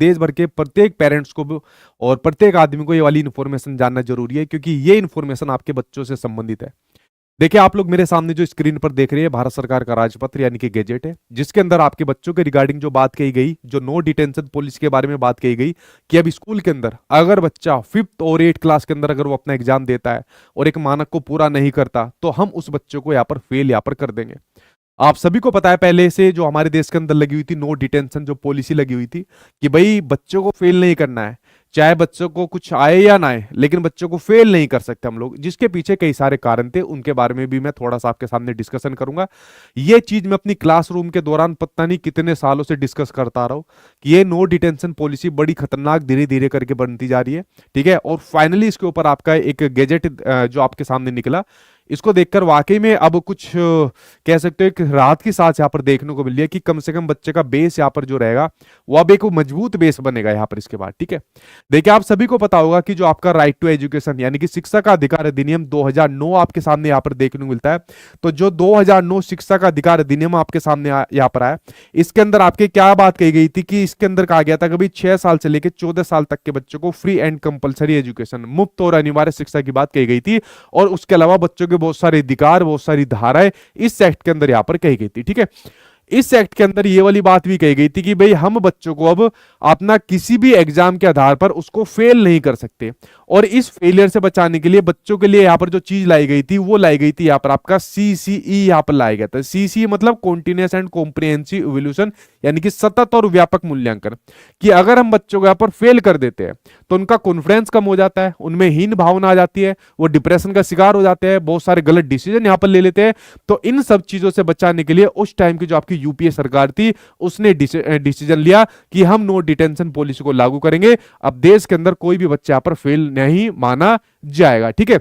देश भर के प्रत्येक पेरेंट्स को और प्रत्येक आदमी को ये वाली इन्फॉर्मेशन जानना जरूरी है, क्योंकि ये इन्फॉर्मेशन आपके बच्चों से संबंधित है। देखिए आप लोग मेरे सामने जो स्क्रीन पर देख रहे हैं भारत सरकार का राजपत्र यानी कि गैजेट है, जिसके अंदर आपके बच्चों के रिगार्डिंग जो बात कही गई, जो नो डिटेंशन पॉलिसी के बारे में बात कही गई कि अब स्कूल के अंदर अगर बच्चा 5th और 8th क्लास के अंदर अगर वो अपना एग्जाम देता है और एक मानक को पूरा नहीं करता, तो हम उस बच्चों को यहाँ पर फेल यहाँ पर कर देंगे। आप सभी को पता है पहले से जो हमारे देश के अंदर लगी हुई थी नो डिटेंशन जो पॉलिसी लगी हुई थी कि भाई बच्चों को फेल नहीं करना है, चाहे बच्चों को कुछ आए या ना आए, लेकिन बच्चों को फेल नहीं कर सकते हम लोग, जिसके पीछे कई सारे कारण थे, उनके बारे में भी मैं थोड़ा सा आपके सामने डिस्कशन करूंगा। ये चीज मैं अपनी क्लासरूम के दौरान पता नहीं कितने सालों से डिस्कस करता रहा हूं कि ये नो डिटेंशन पॉलिसी बड़ी खतरनाक धीरे धीरे करके बनती जा रही है, ठीक है। और फाइनली इसके ऊपर आपका एक गैजेट जो आपके सामने निकला, इसको देखकर वाकई में अब कुछ कह सकते हो एक राहत की सांस यहाँ पर देखने को मिल रही है कि कम से कम बच्चे का बेस यहाँ पर जो रहेगा वो अब एक मजबूत बेस बनेगा यहाँ पर इसके बाद, ठीक है। देखिए आप सभी को पता होगा कि जो आपका राइट टू एजुकेशन यानी कि शिक्षा का अधिकार अधिनियम 2009 आपके सामने यहाँ पर देखने को मिलता है। तो जो 2009 शिक्षा का अधिकार अधिनियम आपके सामने यहाँ पर आया, इसके अंदर आपके क्या बात कही गई थी कि इसके अंदर कहा गया था कि भाई 6 साल से लेकर 14 साल तक के बच्चों को फ्री एंड कंपलसरी एजुकेशन, मुफ्त और अनिवार्य शिक्षा की बात कही गई थी। और उसके अलावा बच्चों के बहुत सारे अधिकार, बहुत सारी धाराएं इस एक्ट के अंदर यहां पर कही गई थी, ठीक है। इस एक्ट के अंदर ये वाली बात भी कही गई थी कि भाई हम बच्चों को अब अपना किसी भी एग्जाम के आधार पर उसको फेल नहीं कर सकते, और इस फेलियर से बचाने के लिए बच्चों के लिए यहां पर जो चीज लाई गई थी वो लाई गई थी यहां पर आपका सीसीई यहां पर लाया गया था। सीसीई मतलब कॉन्टिन्यूअस एंड कॉम्प्रिहेंसिव इवोल्यूशन, यानी कि सतत और व्यापक मूल्यांकन, कि अगर हम बच्चों को यहां पर फेल कर देते हैं तो उनका कॉन्फिडेंस कम हो जाता है, उनमें हीन भावना आ जाती है, वो डिप्रेशन का शिकार हो जाते हैं, बहुत सारे गलत डिसीजन यहां पर ले लेते हैं। तो इन सब चीजों से बचाने के लिए उस टाइम की जो आपकी यूपीए सरकार थी उसने डिसीजन लिया कि हम नो डिटेंशन पॉलिसी को लागू करेंगे। अब देश के अंदर कोई भी बच्चा यहां पर फेल नहीं माना जाएगा, ठीक है।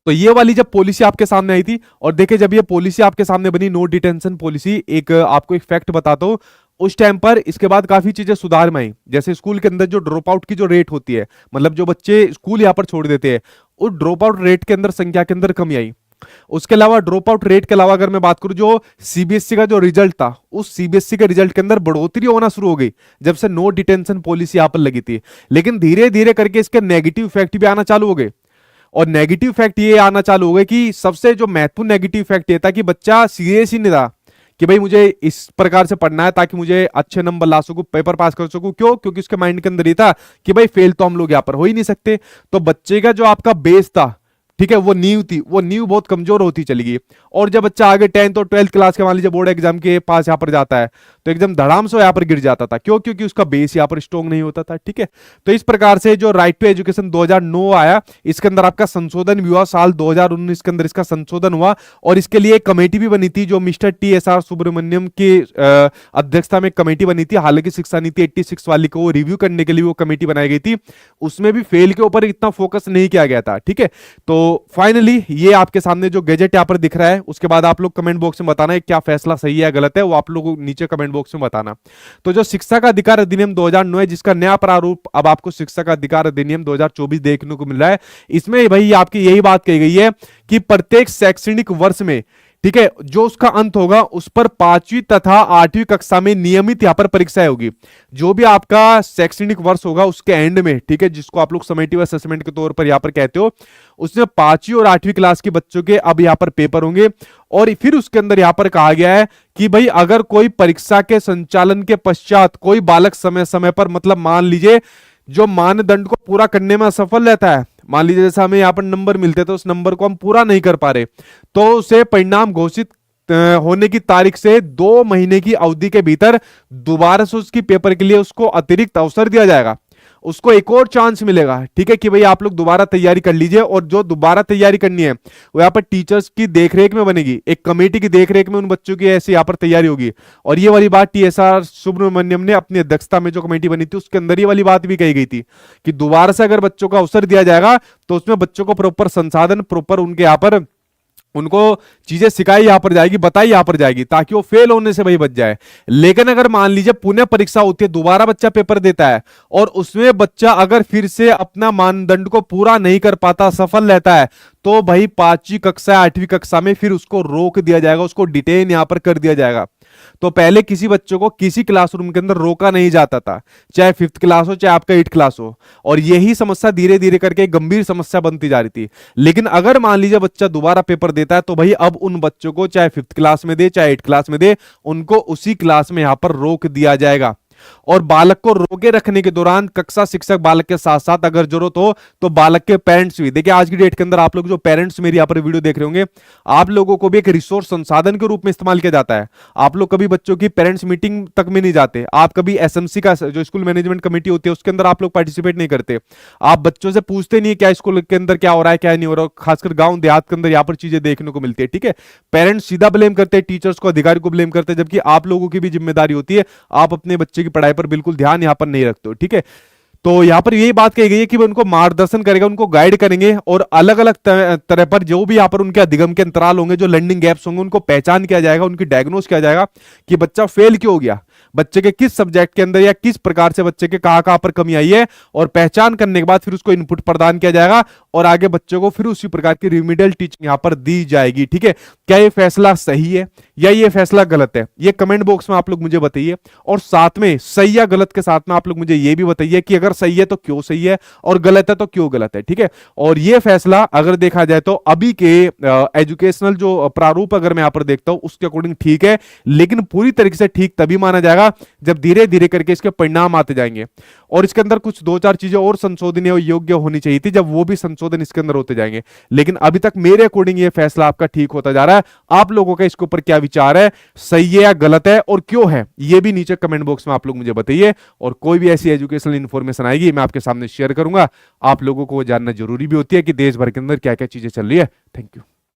तो ये वाली जब पॉलिसी आपके सामने आई थी, और देखिए जब ये पॉलिसी आपके सामने बनी नो डिटेंशन पॉलिसी, एक आपको एक फैक्ट बताता हूं, उस टाइम पर इसके बाद काफी चीजें सुधार में आई। जैसे स्कूल के अंदर जो ड्रॉप आउट की जो रेट होती है, मतलब जो बच्चे स्कूल यहां पर छोड़ देते हैं, उस ड्रॉप आउट रेट के अंदर संख्या के अंदर कमी आई। उसके अलावा ड्रॉप आउट रेट के अलावा अगर मैं बात करूं जो सीबीएसई का जो रिजल्ट था, उस सीबीएसई के रिजल्ट के अंदर बढ़ोतरी होना शुरू हो गई जब से नो डिटेंशन पॉलिसी यहां पर लगी थी। लेकिन धीरे धीरे करके इसके नेगेटिव इफेक्ट भी आना चालू हो गए, और नेगेटिव इफेक्ट ये आना चालू हो गए कि सबसे जो महत्वपूर्ण नेगेटिव इफेक्ट ये था कि बच्चा सीरियस ही नहीं था कि भाई मुझे इस प्रकार से पढ़ना है ताकि मुझे अच्छे नंबर ला सकूं, पेपर पास कर सकूं। क्यों? क्योंकि उसके माइंड के अंदर ये था कि भाई फेल तो हम लोग यहां पर हो ही नहीं सकते। तो बच्चे का जो आपका बेस था, ठीक है, वो नींव थी, वो नींव बहुत कमजोर होती चली गई। और जब बच्चा आगे 10th और 12th क्लास के मान लीजिए बोर्ड एग्जाम के पास यहाँ पर जाता है तो एकदम धड़ाम से यहाँ पर गिर जाता था। क्यों? क्योंकि उसका बेस यहाँ पर स्ट्रॉन्ग नहीं होता था, ठीक है। तो इस प्रकार से जो राइट टू एजुकेशन 2009 आया, इसके अंदर आपका संशोधन भी हुआ, साल 2019 के अंदर इसका संशोधन हुआ, और इसके लिए एक कमेटी भी बनी थी जो मिस्टर TSR सुब्रमण्यम की अध्यक्षता में कमेटी बनी थी। हालांकि शिक्षा नीति 86 वाली को रिव्यू करने के लिए वो कमेटी बनाई गई थी, उसमें भी फेल के ऊपर इतना फोकस नहीं किया गया था, ठीक है। तो फाइनली ये आपके सामने जो गैजेट यहाँ पर दिख रहा है, उसके बाद आप लोग कमेंट बॉक्स में बताना है क्या फैसला सही है गलत है, वो आप लोग नीचे कमेंट बॉक्स में बताना। तो जो शिक्षा का अधिकार अधिनियम 2009 है, जिसका नया प्रारूप अब आपको शिक्षा का अधिकार अधिनियम 2024 देखने को मिल रहा है, इसमें भाई आपकी यही बात कही गई है कि प्रत्येक शैक्षणिक वर्ष में, ठीक है, जो उसका अंत होगा उस पर 5वीं तथा 8वीं कक्षा में नियमित यहां पर परीक्षाएं होगी। जो भी आपका शैक्षणिक वर्ष होगा उसके एंड में, ठीक है, जिसको आप लोग समेटिव असेसमेंट के तौर पर यहां पर कहते हो, उसमें 5वीं और 8वीं क्लास के बच्चों के अब यहां पर पेपर होंगे। और फिर उसके अंदर यहां पर कहा गया है कि भाई अगर कोई परीक्षा के संचालन के पश्चात कोई बालक समय समय पर, मतलब मान लीजिए जो मानदंड को पूरा करने में असफल रहता है, मान लीजिए जैसे हमें यहाँ पर नंबर मिलते तो उस नंबर को हम पूरा नहीं कर पा रहे, तो उसे परिणाम घोषित होने की तारीख से 2 महीने की अवधि के भीतर दोबारा से उसकी पेपर के लिए उसको अतिरिक्त अवसर दिया जाएगा, उसको एक और चांस मिलेगा, ठीक है, कि भाई आप लोग दोबारा तैयारी कर लीजिए। और जो दोबारा तैयारी करनी है वो यहाँ पर टीचर्स की देखरेख में बनेगी, एक कमेटी की देखरेख में उन बच्चों की ऐसी यहाँ पर तैयारी होगी। और ये वाली बात TSR सुब्रमण्यम ने अपनी अध्यक्षता में जो कमेटी बनी थी उसके अंदर ये वाली बात भी कही गई थी कि दोबारा से अगर बच्चों को अवसर दिया जाएगा तो उसमें बच्चों को प्रॉपर संसाधन, प्रॉपर उनके यहाँ पर उनको चीजें सिखाई यहां पर जाएगी, बताई यहां पर जाएगी, ताकि वो फेल होने से भाई बच जाए। लेकिन अगर मान लीजिए पुनः परीक्षा होती है, दोबारा बच्चा पेपर देता है और उसमें बच्चा अगर फिर से अपना मानदंड को पूरा नहीं कर पाता, सफल रहता है, तो भाई 5वीं कक्षा 8वीं कक्षा में फिर उसको रोक दिया जाएगा, उसको डिटेन यहां पर कर दिया जाएगा। तो पहले किसी बच्चों को किसी क्लासरूम के अंदर रोका नहीं जाता था, चाहे 5th क्लास हो चाहे आपका 8th क्लास हो, और यही समस्या धीरे धीरे करके एक गंभीर समस्या बनती जा रही थी। लेकिन अगर मान लीजिए बच्चा दोबारा पेपर देता है तो भाई अब उन बच्चों को चाहे 5th क्लास में दे चाहे 8th क्लास में दे, उनको उसी क्लास में यहां पर रोक दिया जाएगा। और बालक को रोके रखने के दौरान कक्षा शिक्षक बालक के साथ साथ अगर जरूरत हो तो बालक के पेरेंट्स भी, देखिए आज की डेट के अंदर आप लोग जो पेरेंट्स मेरी यहाँ पर वीडियो देख रहे होंगे, आप लोगों को भी एक रिसोर्स संसाधन के रूप में इस्तेमाल किया जाता है। आप लोग कभी बच्चों की पेरेंट्स मीटिंग तक में नहीं जाते, आप कभी एसएमसी का जो स्कूल मैनेजमेंट कमेटी होती है उसके अंदर आप लोग पार्टिसिपेट नहीं करते, आप बच्चों से पूछते नहीं क्या स्कूल के अंदर क्या हो रहा है क्या नहीं हो रहा है। खासकर गांव देहात के अंदर यहाँ पर चीजें देखने को मिलती है। ठीक है, पेरेंट्स सीधा ब्लेम करते हैं टीचर्स को, अधिकारी को ब्लेम करते हैं, जबकि आप लोगों की भी जिम्मेदारी होती है, आप अपने बच्चे की पढ़ाई पर बिल्कुल ध्यान यहां पर नहीं रखते हो। ठीक है, तो यहां पर यही बात कही गई है कि वो उनको मार्गदर्शन करेगा, उनको गाइड करेंगे, और अलग अलग तरह पर जो भी यहां पर उनके अधिगम के अंतराल होंगे, जो लर्निंग गैप्स होंगे, उनको पहचान किया जाएगा, उनकी डायग्नोस किया जाएगा कि बच्चा फेल क्यों हो गया, बच्चे के किस सब्जेक्ट के अंदर या किस प्रकार से बच्चे के कहां कहां पर कमी आई है, और पहचान करने के बाद फिर उसको इनपुट प्रदान किया जाएगा और आगे बच्चों को फिर उसी प्रकार की रिमीडियल टीचिंग यहां पर दी जाएगी। ठीक है, क्या ये फैसला सही है या ये फैसला गलत है, ये कमेंट बॉक्स में आप लोग मुझे बताइए, और साथ में सही या गलत के साथ में आप लोग मुझे ये भी बताइए कि अगर सही है तो क्यों सही है और गलत है तो क्यों गलत है। ठीक है, और ये फैसला अगर देखा जाए तो अभी के एजुकेशनल जो प्रारूप अगर मैं यहां पर देखता हूं उसके अकॉर्डिंग ठीक है, लेकिन पूरी तरीके से ठीक तभी माना जाएगा जब धीरे धीरे करके इसके परिणाम आते जाएंगे, और इसके अंदर कुछ दो चार चीजें और संशोधनीय योग्य होनी चाहिए थी, जब वो भी संशोधन इसके अंदर होते जाएंगे। लेकिन अभी तक मेरे अकॉर्डिंग ये फैसला आपका ठीक होता जा रहा है। आप लोगों का इसके ऊपर क्या विचार है, सही है या गलत है और क्यों है, ये भी नीचे कमेंट बॉक्स में आप लोग मुझे बताइए, और कोई भी ऐसी एजुकेशनल इंफॉर्मेशन आएगी मैं आपके सामने शेयर करूंगा। आप लोगों को जानना जरूरी भी होती है कि देश भर के अंदर क्या क्या चीजें चल रही है। Thank you.